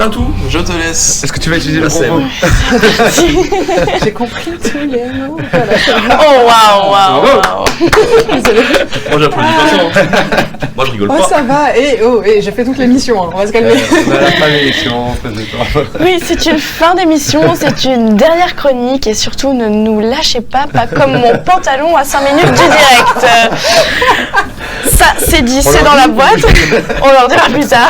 Pintou, je te laisse. Est-ce que tu vas utiliser le scène? J'ai compris tous les mots. Oh waouh. Moi j'applaudis pas ça. Moi je rigole Oh pas. ça va, et j'ai fait toute l'émission, hein. On va se calmer. On a la fin de l'émission, Oui, c'est une fin d'émission, c'est une dernière chronique et surtout ne nous lâchez pas comme mon pantalon à 5 minutes du direct. Ça c'est dit, c'est dans la boîte, on leur dira plus tard.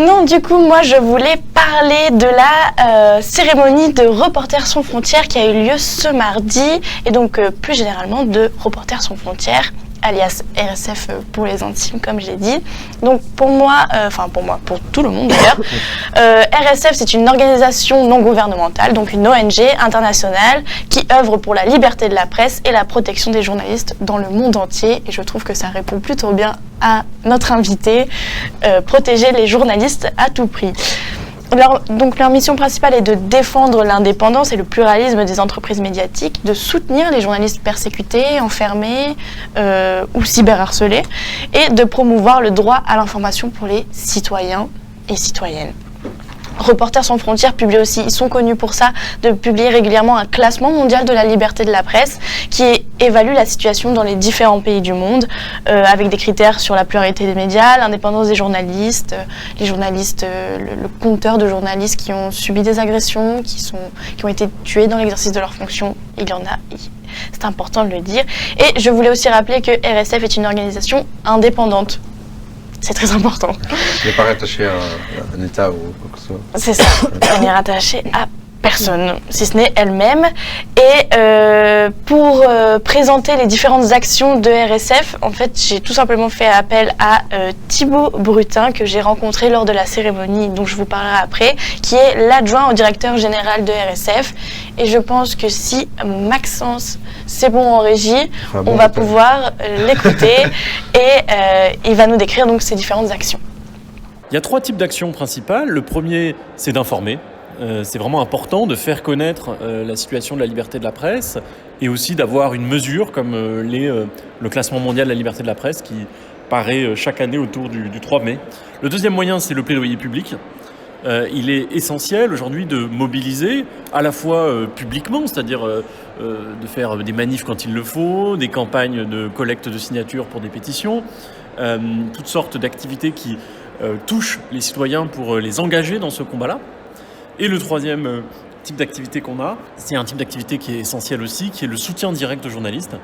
Non, du coup, moi, je voulais parler de la cérémonie de Reporters sans frontières qui a eu lieu ce mardi, et donc plus généralement de Reporters sans frontières, alias RSF pour les intimes, comme j'ai dit. Donc pour moi, pour tout le monde d'ailleurs, RSF c'est une organisation non gouvernementale, donc une ONG internationale qui œuvre pour la liberté de la presse et la protection des journalistes dans le monde entier. Et je trouve que ça répond plutôt bien à notre invité, protéger les journalistes à tout prix. Leur mission principale est de défendre l'indépendance et le pluralisme des entreprises médiatiques, de soutenir les journalistes persécutés, enfermés ou cyberharcelés, et de promouvoir le droit à l'information pour les citoyens et citoyennes. Reporters sans frontières publient aussi, ils sont connus pour ça, de publier régulièrement un classement mondial de la liberté de la presse qui évalue la situation dans les différents pays du monde avec des critères sur la pluralité des médias, l'indépendance des journalistes, le compteur de journalistes qui ont subi des agressions, qui ont été tués dans l'exercice de leurs fonctions. Il y en a, c'est important de le dire. Et je voulais aussi rappeler que RSF est une organisation indépendante. C'est très important. Tu n'es pas rattaché à un État ou quoi que ce soit. C'est ça, on est rattaché à personne, si ce n'est elle-même. Et pour présenter les différentes actions de RSF, en fait, j'ai tout simplement fait appel à Thibaut Brutin, que j'ai rencontré lors de la cérémonie dont je vous parlerai après, qui est l'adjoint au directeur général de RSF. Et je pense que si Maxence, c'est bon en régie, on va pouvoir l'écouter et il va nous décrire donc ces différentes actions. Il y a 3 types d'actions principales. Le premier, c'est d'informer. C'est vraiment important de faire connaître la situation de la liberté de la presse et aussi d'avoir une mesure comme le classement mondial de la liberté de la presse qui paraît chaque année autour du 3 mai. Le deuxième moyen, c'est le plaidoyer public. Il est essentiel aujourd'hui de mobiliser à la fois publiquement, c'est-à-dire de faire des manifs quand il le faut, des campagnes de collecte de signatures pour des pétitions, toutes sortes d'activités qui touchent les citoyens pour les engager dans ce combat-là. Et le troisième type d'activité qu'on a, c'est un type d'activité qui est essentiel aussi, qui est le soutien direct aux journalistes.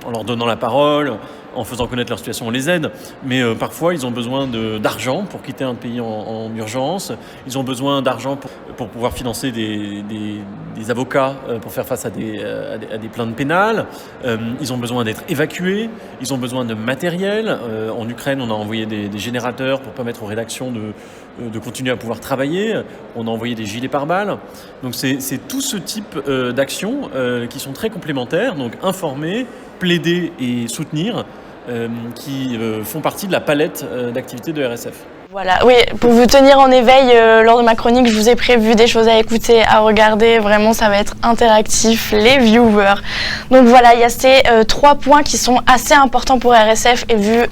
En leur donnant la parole, en faisant connaître leur situation, on les aide. Mais parfois, ils ont besoin d'argent pour quitter un pays en urgence. Ils ont besoin d'argent pour pouvoir financer des avocats pour faire face à des plaintes pénales. Ils ont besoin d'être évacués. Ils ont besoin de matériel. En Ukraine, on a envoyé des générateurs pour permettre aux rédactions de continuer à pouvoir travailler. On a envoyé des gilets pare-balles. Donc c'est tout ce type d'actions qui sont très complémentaires. Donc informer, plaider et soutenir qui font partie de la palette d'activités de RSF. Voilà, oui, pour vous tenir en éveil lors de ma chronique, je vous ai prévu des choses à écouter, à regarder. Vraiment, ça va être interactif, les viewers. Donc voilà, il y a ces 3 points qui sont assez importants pour RSF. Et vu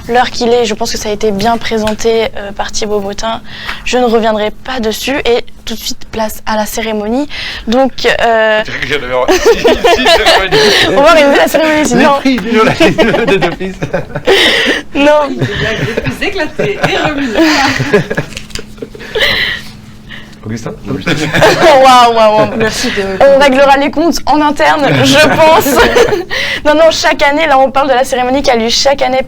l'heure qu'il est, je pense que ça a été bien présenté par Thibaut Brutin. Je ne reviendrai pas dessus. Et tout de suite, place à la cérémonie. Donc, on va organiser la cérémonie sinon. Les prix du journaliste d'office. Non. Les plus éclatés et remis. Augustin? Waouh. Merci de... On réglera les comptes en interne, je pense. Non, chaque année, là on parle de la cérémonie qui a lieu chaque année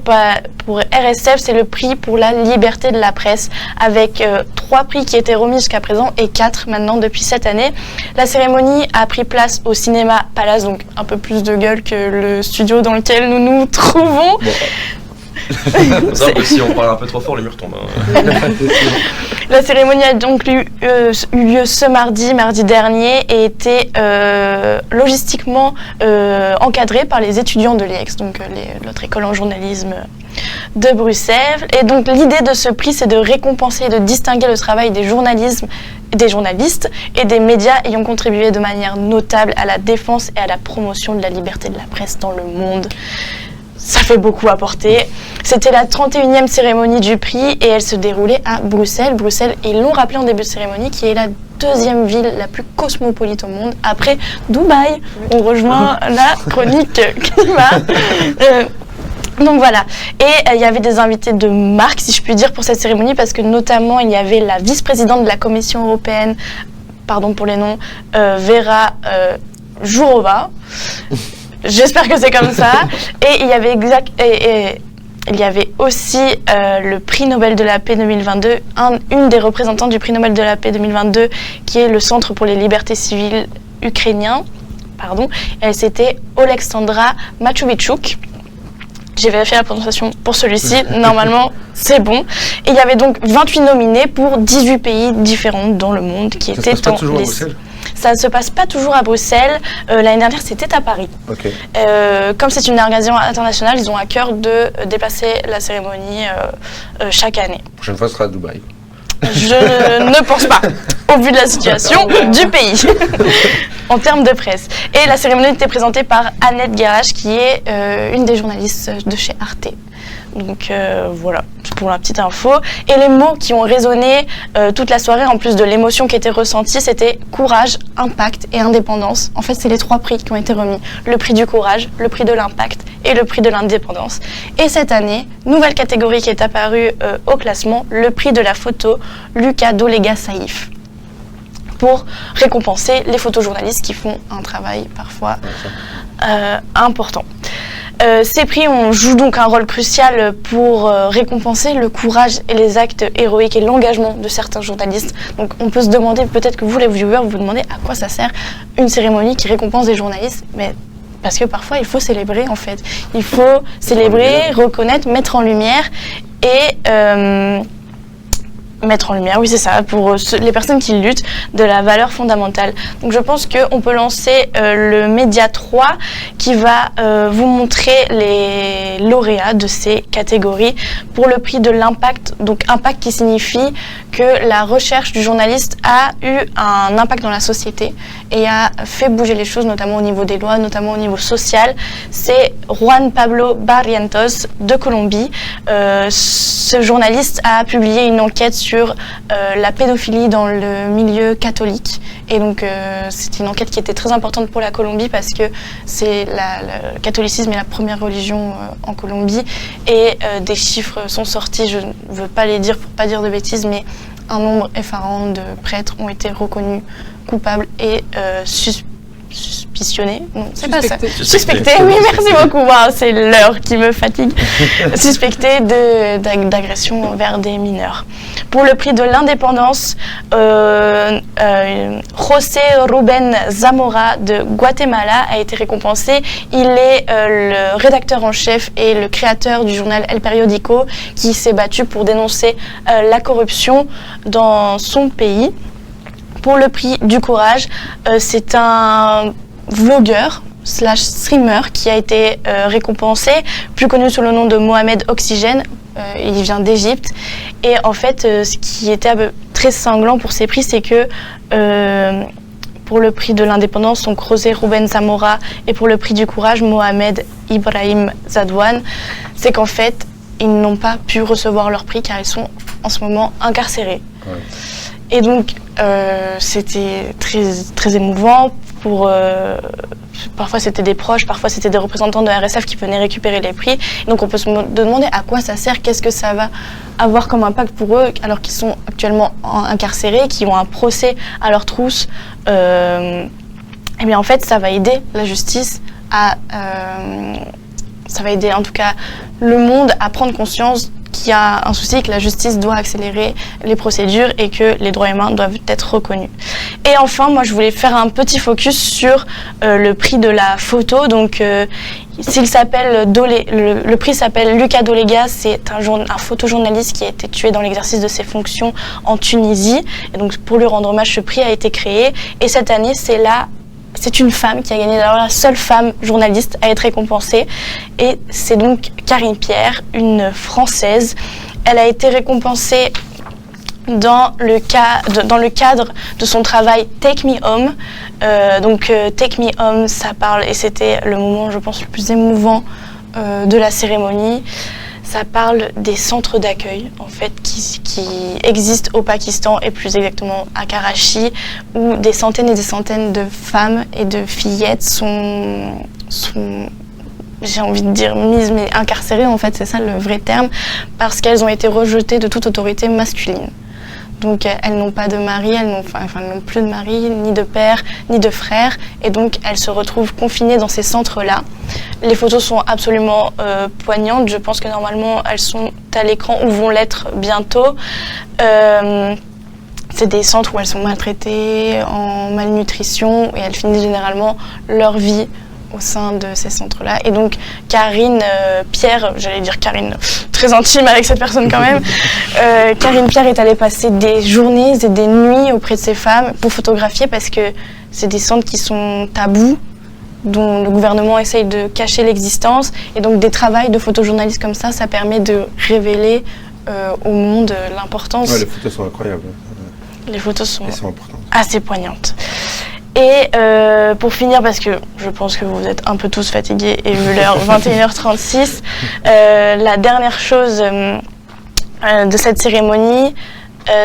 pour RSF, c'est le prix pour la liberté de la presse, avec 3 prix qui étaient remis jusqu'à présent et 4 maintenant depuis cette année. La cérémonie a pris place au Cinéma Palace, donc un peu plus de gueule que le studio dans lequel nous nous trouvons. Bon. C'est que si on parle un peu trop fort, les murs tombent. La cérémonie a donc eu lieu ce mardi dernier et été logistiquement encadrée par les étudiants de l'IEX, donc notre école en journalisme de Bruxelles. Et donc l'idée de ce prix, c'est de récompenser et de distinguer le travail des journalistes et des médias ayant contribué de manière notable à la défense et à la promotion de la liberté de la presse dans le monde. ça fait beaucoup à porter. C'était la 31e cérémonie du prix et elle se déroulait à Bruxelles. Bruxelles, ils l'ont rappelé en début de cérémonie, qui est la deuxième ville la plus cosmopolite au monde, après Dubaï. On rejoint la chronique climat. Donc voilà, et il y avait des invités de marque, si je puis dire, pour cette cérémonie, parce que notamment il y avait la vice-présidente de la Commission européenne, pardon pour les noms, Vera Jourova. J'espère que c'est comme ça. Et il y avait il y avait aussi le prix Nobel de la paix 2022, une des représentantes du prix Nobel de la paix 2022, qui est le Centre pour les libertés civiles ukrainien. Pardon. Et c'était Oleksandra Machovichuk. J'ai vérifié la prononciation pour celui-ci. Normalement, c'est bon. Et il y avait donc 28 nominés pour 18 pays différents dans le monde qui étaient Ça se passe pas toujours à liste. Bruxelles? Ça ne se passe pas toujours à Bruxelles. L'année dernière, c'était à Paris. Ok. Comme c'est une organisation internationale, ils ont à cœur de déplacer la cérémonie chaque année. La prochaine fois, ce sera à Dubaï. Je ne pense pas, au vu de la situation du pays, en termes de presse. Et la cérémonie était présentée par Annette Guérache, qui est une des journalistes de chez Arte. Donc voilà, pour la petite info. Et les mots qui ont résonné toute la soirée, en plus de l'émotion qui était ressentie, c'était courage, impact et indépendance. En fait, c'est les 3 prix qui ont été remis. Le prix du courage, le prix de l'impact et le prix de l'indépendance. Et cette année, nouvelle catégorie qui est apparue au classement, le prix de la photo Lucas Dolega Saïf, pour récompenser les photojournalistes qui font un travail parfois important. Ces prix jouent donc un rôle crucial pour récompenser le courage et les actes héroïques et l'engagement de certains journalistes. Donc on peut se demander, peut-être que vous les viewers, vous vous demandez à quoi ça sert une cérémonie qui récompense des journalistes, mais parce que parfois il faut célébrer en fait. Il faut célébrer, reconnaître, mettre en lumière et... mettre en lumière, oui c'est ça, pour les personnes qui luttent de la valeur fondamentale. Donc je pense qu'on peut lancer le Média 3 qui va vous montrer les lauréats de ces catégories pour le prix de l'impact. Donc impact qui signifie que la recherche du journaliste a eu un impact dans la société et a fait bouger les choses, notamment au niveau des lois, notamment au niveau social. C'est Juan Pablo Barrientos de Colombie. Ce journaliste a publié une enquête sur la pédophilie dans le milieu catholique. Et donc c'est une enquête qui était très importante pour la Colombie parce que le catholicisme est la première religion en Colombie. Et des chiffres sont sortis, je ne veux pas les dire pour pas dire de bêtises, mais un nombre effarant de prêtres ont été reconnus coupables et suspicionnés. Non, c'est pas ça. Suspectés, oui, merci beaucoup. Wow, c'est l'heure qui me fatigue. Suspectés d'agression envers des mineurs. Pour le prix de l'indépendance, José Rubén Zamora de Guatemala a été récompensé. Il est le rédacteur en chef et le créateur du journal El Periódico qui s'est battu pour dénoncer la corruption dans son pays. Pour le prix du courage, c'est un vlogueur / streamer qui a été récompensé, plus connu sous le nom de Mohamed Oxygène. Il vient d'Égypte. Et en fait, ce qui était très cinglant pour ces prix, c'est que pour le prix de l'indépendance, donc José Rubén Zamora, et pour le prix du courage, Mohamed Ibrahim Zadouane, c'est qu'en fait, ils n'ont pas pu recevoir leur prix car ils sont en ce moment incarcérés. Ouais. Et donc, c'était très, très émouvant. Parfois, c'était des proches, parfois, c'était des représentants de RSF qui venaient récupérer les prix. Donc, on peut se demander à quoi ça sert, qu'est-ce que ça va avoir comme impact pour eux, alors qu'ils sont actuellement incarcérés, qui ont un procès à leur trousse. Eh bien, en fait, ça va aider la justice ça va aider, en tout cas, le monde à prendre conscience qu'il y a un souci, que la justice doit accélérer les procédures et que les droits humains doivent être reconnus. Et enfin, moi, je voulais faire un petit focus sur le prix de la photo. Donc, le prix s'appelle Lucas Dolega. C'est un photojournaliste qui a été tué dans l'exercice de ses fonctions en Tunisie. Et donc, pour lui rendre hommage, ce prix a été créé. Et cette année, c'est une femme qui a gagné, la seule femme journaliste à être récompensée. Et c'est donc Karine Pierre, une Française. Elle a été récompensée dans le cadre de son travail Take Me Home. Take Me Home, ça parle, et c'était le moment, je pense, le plus émouvant de la cérémonie, ça parle des centres d'accueil en fait qui existent au Pakistan et plus exactement à Karachi, où des centaines et des centaines de femmes et de fillettes sont j'ai envie de dire mises, mais incarcérées en fait, c'est ça le vrai terme, parce qu'elles ont été rejetées de toute autorité masculine. Donc elles n'ont pas de mari, elles n'ont plus de mari, ni de père, ni de frère, et donc elles se retrouvent confinées dans ces centres-là. Les photos sont absolument poignantes, je pense que normalement elles sont à l'écran ou vont l'être bientôt. C'est des centres où elles sont maltraitées, en malnutrition, et elles finissent généralement leur vie au sein de ces centres-là. Et donc Karine Pierre, j'allais dire Karine, très intime avec cette personne quand même, Karine Pierre est allée passer des journées et des nuits auprès de ces femmes pour photographier, parce que c'est des centres qui sont tabous, dont le gouvernement essaye de cacher l'existence, et donc des travails de photojournalistes comme ça permet de révéler au monde l'importance. Ouais, les photos sont incroyables. Les photos sont importantes. assez poignantes. Et pour finir, parce que je pense que vous êtes un peu tous fatigués et vu l'heure 21h36, la dernière chose de cette cérémonie,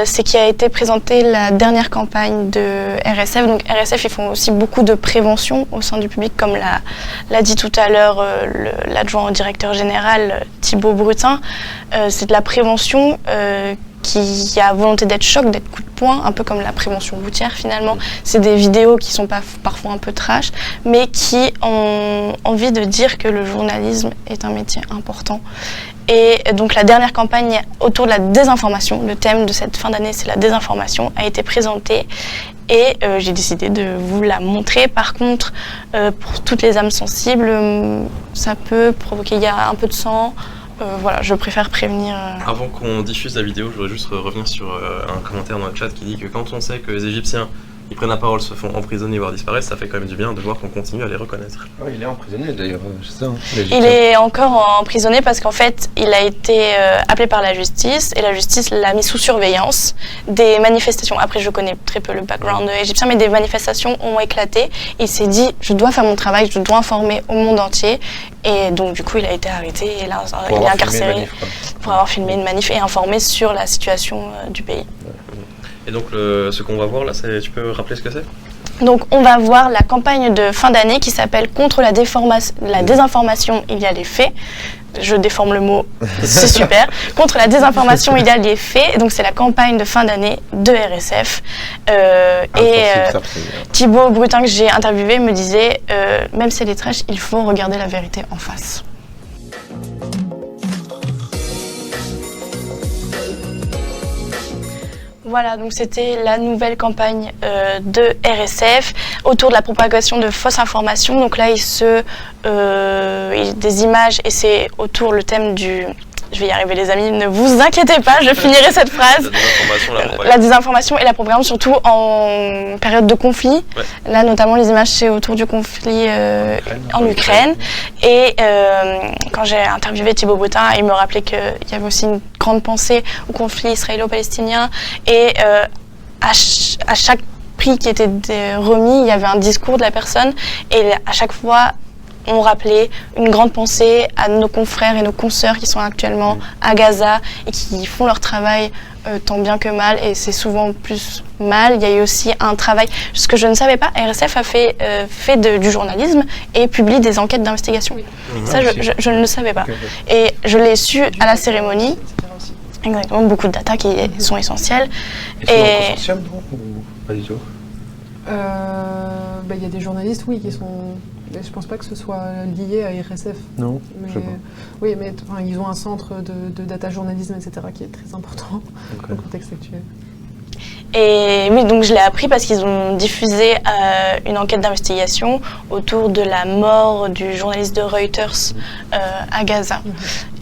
c'est qu'il a été présenté la dernière campagne de RSF. Donc RSF, ils font aussi beaucoup de prévention au sein du public, comme l'a dit tout à l'heure l'adjoint au directeur général Thibaut Brutin. C'est de la prévention qui a volonté d'être choc, d'être coup de poing, un peu comme la prévention routière finalement. C'est des vidéos qui sont parfois un peu trash, mais qui ont envie de dire que le journalisme est un métier important. Et donc la dernière campagne autour de la désinformation, le thème de cette fin d'année c'est la désinformation, a été présentée et j'ai décidé de vous la montrer. Par contre, pour toutes les âmes sensibles, ça peut provoquer, il y a un peu de sang. Voilà, je préfère prévenir. Avant qu'on diffuse la vidéo, je voudrais juste revenir sur un commentaire dans le chat qui dit que quand on sait que les Égyptiens ils prennent la parole, se font emprisonner, voire disparaissent, ça fait quand même du bien de voir qu'on continue à les reconnaître. Ouais, il est emprisonné d'ailleurs, c'est ça. Il est encore emprisonné parce qu'en fait, il a été appelé par la justice et la justice l'a mis sous surveillance. Des manifestations, après je connais très peu le background égyptien, mais des manifestations ont éclaté. Il s'est dit, je dois faire mon travail, je dois informer au monde entier. Et donc du coup, il a été arrêté et là, il est incarcéré pour avoir filmé une manif et informé sur la situation du pays. Et donc ce qu'on va voir là, tu peux rappeler ce que c'est ? Donc on va voir la campagne de fin d'année qui s'appelle Contre la désinformation, il y a les faits. Je déforme le mot, c'est super. Contre la désinformation, il y a les faits. Donc c'est la campagne de fin d'année de RSF. Thibaut Brutin que j'ai interviewé me disait, même si elle est trash, il faut regarder la vérité en face. Voilà, donc c'était la nouvelle campagne de RSF autour de la propagation de fausses informations. Donc là, des images et c'est autour le thème du... Je vais y arriver les amis, ne vous inquiétez pas, je finirai cette phrase. La désinformation et la propagande, surtout en période de conflit. Ouais. Là, notamment, les images, c'est autour du conflit en Ukraine. Et quand j'ai interviewé Thibaut Brutin, il me rappelait qu'il y avait aussi une grande pensée au conflit israélo-palestinien. Et à chaque prix qui était remis, il y avait un discours de la personne. Et à chaque fois, on rappelait une grande pensée à nos confrères et nos consoeurs qui sont actuellement à Gaza et qui font leur travail tant bien que mal, et c'est souvent plus mal. Il y a eu aussi un travail, ce que je ne savais pas, RSF a fait du journalisme et publie des enquêtes d'investigation. Oui. Ça, je ne le savais pas. Et je l'ai su à la cérémonie. Exactement, beaucoup de data qui sont essentielles. Et c'est un consortium, non, ou pas du tout ? Il y a des journalistes, oui, qui sont... Je pense pas que ce soit lié à RSF. Non, mais, je sais pas. Oui, mais ils ont un centre de data journalisme, etc., qui est très important dans le contexte actuel. Et oui, donc je l'ai appris parce qu'ils ont diffusé une enquête d'investigation autour de la mort du journaliste de Reuters à Gaza.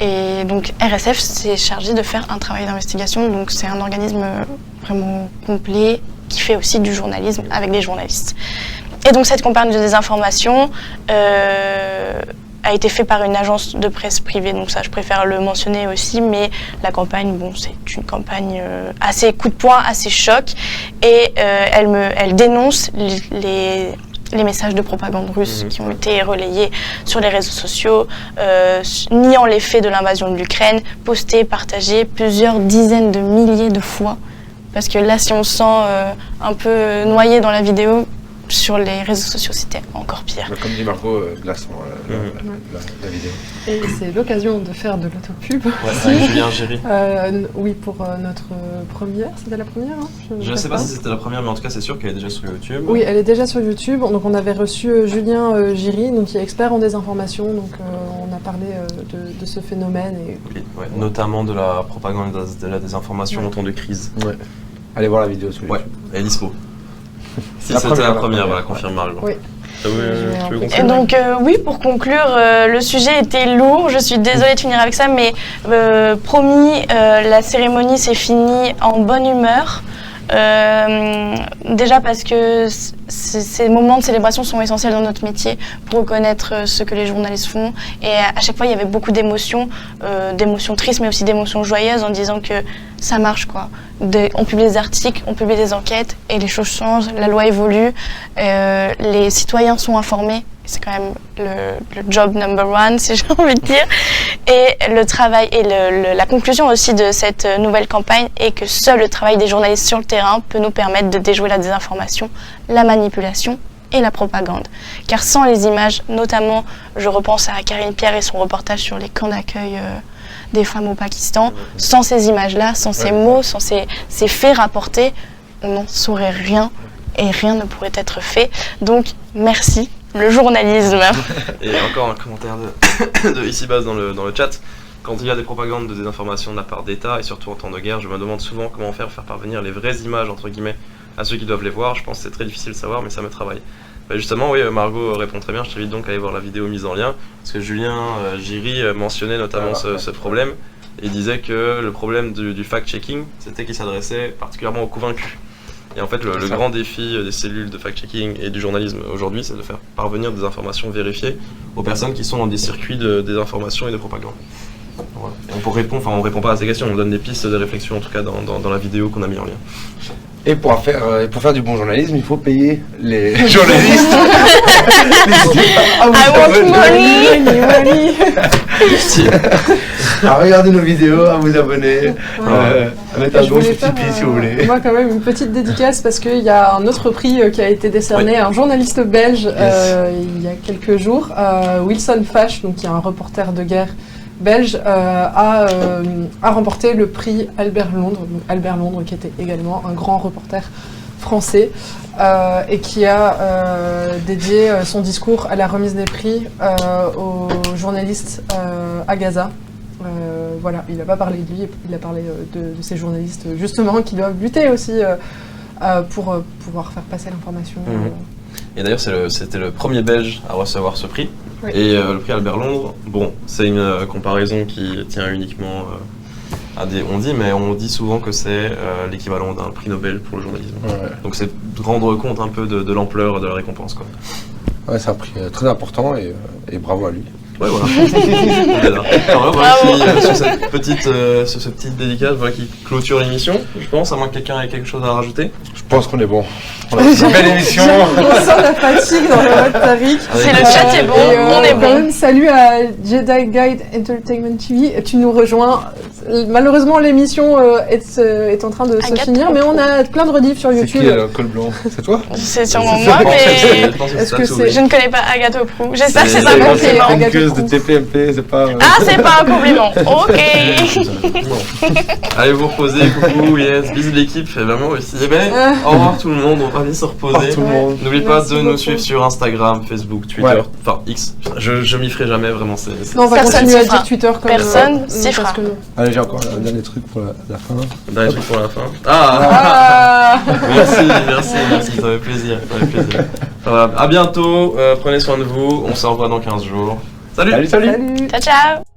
Et donc RSF s'est chargé de faire un travail d'investigation, donc c'est un organisme vraiment complet qui fait aussi du journalisme avec des journalistes. Et donc cette campagne de désinformation a été faite par une agence de presse privée, donc ça je préfère le mentionner aussi, mais la campagne, bon, c'est une campagne assez coup de poing, assez choc, et elle dénonce les messages de propagande russe qui ont été relayés sur les réseaux sociaux, niant les faits de l'invasion de l'Ukraine, postés, partagés plusieurs dizaines de milliers de fois. Parce que là, si on se sent un peu noyé dans la vidéo, sur les réseaux sociaux, c'était encore pire. Comme dit Margot, glaçant la vidéo. Et c'est l'occasion de faire de l'autopub. Avec Julien Géry. Oui, pour notre première. C'était la première, hein? Je ne sais pas si c'était la première, mais en tout cas, c'est sûr qu'elle est déjà sur YouTube. Oui, elle est déjà sur YouTube. Donc, on avait reçu Julien Géry, donc, qui est expert en désinformation. Donc, on a parlé de ce phénomène. Et... Oui, ouais, notamment de la propagande, de la désinformation en temps de crise. Ouais. Allez voir la vidéo sur YouTube. Ouais, elle est dispo. Si La c'était la première, première, voilà, confirme Margot. Oui. Tu veux Et conclure? donc oui, pour conclure, le sujet était lourd, je suis désolée de finir avec ça, mais promis, la cérémonie s'est finie en bonne humeur. Déjà parce que ces moments de célébration sont essentiels dans notre métier pour reconnaître ce que les journalistes font. Et à chaque fois, il y avait beaucoup d'émotions tristes, mais aussi d'émotions joyeuses en disant que ça marche, quoi. On publie des articles, on publie des enquêtes et les choses changent, la loi évolue, les citoyens sont informés. C'est quand même le job number one, si j'ai envie de dire. Et le travail et la conclusion aussi de cette nouvelle campagne est que seul le travail des journalistes sur le terrain peut nous permettre de déjouer la désinformation, la manipulation et la propagande. Car sans les images, notamment, je repense à Karine Pierre et son reportage sur les camps d'accueil des femmes au Pakistan, sans ces images-là, sans ces mots, sans ces faits rapportés, on n'en saurait rien et rien ne pourrait être fait. Donc, merci. Le journalisme. Et encore un commentaire de Ici Base dans le chat. Quand il y a des propagandes de désinformation de la part d'État, et surtout en temps de guerre, je me demande souvent comment faire parvenir les vraies images, entre guillemets, à ceux qui doivent les voir. Je pense que c'est très difficile de savoir, mais ça me travaille. Bah justement, oui, Margot répond très bien. Je t'invite donc à aller voir la vidéo mise en lien. Parce que Julien Géry mentionnait notamment ce problème. Et disait que le problème du fact-checking, c'était qu'il s'adressait particulièrement aux convaincus. Et en fait, le grand défi des cellules de fact-checking et du journalisme aujourd'hui, c'est de faire parvenir des informations vérifiées aux personnes qui sont dans des circuits de désinformation et de propagande. Voilà. Et on répond pas à ces questions, on donne des pistes de réflexion en tout cas dans la vidéo qu'on a mis en lien. Et pour faire du bon journalisme, il faut payer les journalistes. I want money. À regarder nos vidéos, à vous abonner, à mettre un don sur Tipeee si vous voulez. Moi, quand même, une petite dédicace parce qu'il y a un autre prix qui a été décerné à un journaliste belge il y a quelques jours, Wilson Fash, donc qui est un reporter de guerre belge, a remporté le prix Albert Londres. Donc Albert Londres, qui était également un grand reporter français et qui a dédié son discours à la remise des prix aux journalistes à Gaza. Voilà, il n'a pas parlé de lui, il a parlé de ces journalistes justement qui doivent lutter aussi pour pouvoir faire passer l'information. Et d'ailleurs, c'était le premier Belge à recevoir ce prix. Oui. Et le prix Albert Londres, bon, c'est une comparaison qui tient uniquement à des on-dit, mais on dit souvent que c'est l'équivalent d'un prix Nobel pour le journalisme. Ouais. Donc c'est de rendre compte un peu de l'ampleur de la récompense, quoi. Ouais, c'est un prix très important et bravo à lui. Ouais, voilà. On est là. Alors là, voilà, sur ce petit dédicace qui clôture l'émission, je pense, à moins que quelqu'un ait quelque chose à rajouter. Je pense qu'on est bon. On a fait une belle émission. On sent la fatigue dans le mode Tariq. C'est le chat est bon, on est quand bon. même, salut à Jedi Guide Entertainment TV. Tu nous rejoins. Malheureusement, l'émission est en train de se finir, mais on a plein de rediffs sur YouTube. C'est qui le col blanc? C'est toi? C'est sûrement moi, mais est-ce que c'est... je ne connais pas Agathe Prou. J'espère que c'est pas un compliment. De TPMP, c'est pas... Ah, c'est pas un compliment. Ok. Allez vous reposer, coucou, yes, bisous de l'équipe, et vraiment aussi. Et ben, au revoir tout le monde, on va aller se reposer. N'oubliez pas de nous suivre sur Instagram, Facebook, Twitter, enfin X. Je m'y ferai jamais vraiment. Non, on va continuer à dire Twitter comme personne s'y fera. Allez, j'ai encore un dernier truc pour la fin. Un dernier truc pour la fin. Ah. Merci, ça fait plaisir. À bientôt, prenez soin de vous, on se revoit dans 15 jours. Salut. Ciao, ciao.